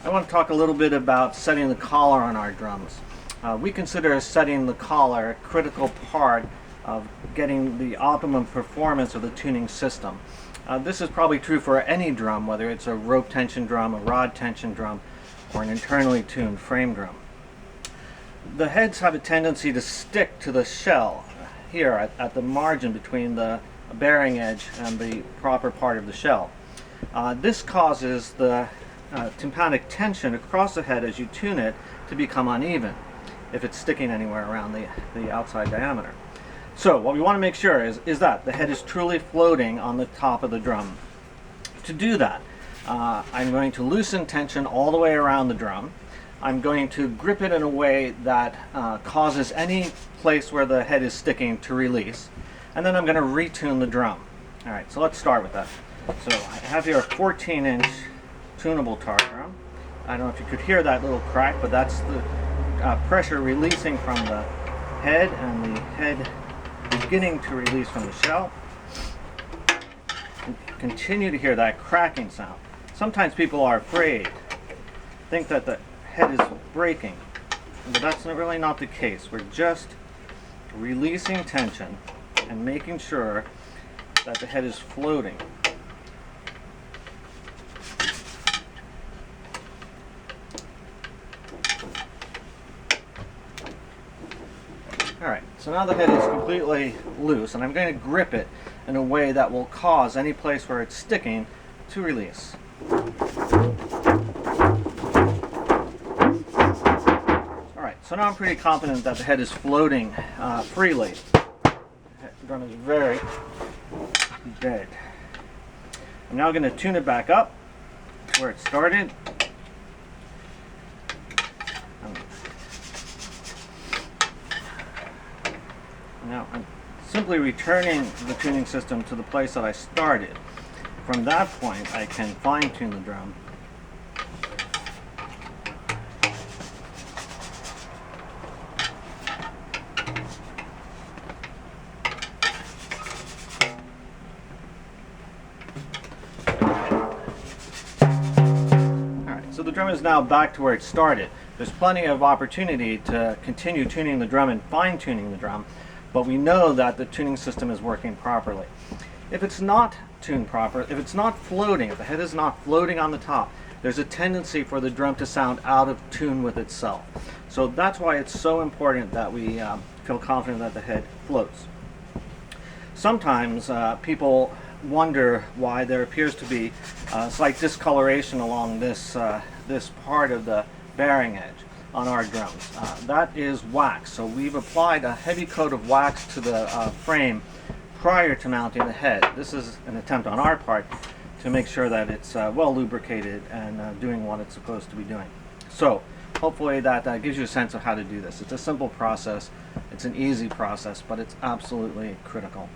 I want to talk a little bit about setting the collar on our drums. We consider setting the collar a critical part of getting the optimum performance of the tuning system. This is probably true for any drum, whether it's a rope tension drum, a rod tension drum, or an internally tuned frame drum. The heads have a tendency to stick to the shell here at the margin between the bearing edge and the proper part of the shell. This causes the tympanic tension across the head as you tune it to become uneven if it's sticking anywhere around the outside diameter. So what we want to make sure is that the head is truly floating on the top of the drum. To do that, I'm going to loosen tension all the way around the drum. I'm going to grip it in a way that causes any place where the head is sticking to release, and then I'm going to retune the drum. Alright, so let's start with that. So I have here a 14-inch tunable tar drum. I don't know if you could hear that little crack, but that's the pressure releasing from the head and the head beginning to release from the shell. And continue to hear that cracking sound. Sometimes people are afraid, think that the head is breaking, but that's really not the case. We're just releasing tension and making sure that the head is floating. Alright, so now the head is completely loose, and I'm going to grip it in a way that will cause any place where it's sticking to release. Alright, so now I'm pretty confident that the head is floating freely. The drum is very dead. I'm now going to tune it back up to where it started. Now I'm simply returning the tuning system to the place that I started. From that point, I can fine-tune the drum. Alright, so the drum is now back to where it started. There's plenty of opportunity to continue tuning the drum and fine-tuning the drum, but we know that the tuning system is working properly. If it's not tuned proper, if it's not floating, if the head is not floating on the top, there's a tendency for the drum to sound out of tune with itself. So that's why it's so important that we feel confident that the head floats. Sometimes people wonder why there appears to be slight discoloration along this part of the bearing edge on our drums. That is wax. So we've applied a heavy coat of wax to the frame prior to mounting the head. This is an attempt on our part to make sure that it's well lubricated and doing what it's supposed to be doing. So hopefully that gives you a sense of how to do this. It's a simple process, it's an easy process, but it's absolutely critical.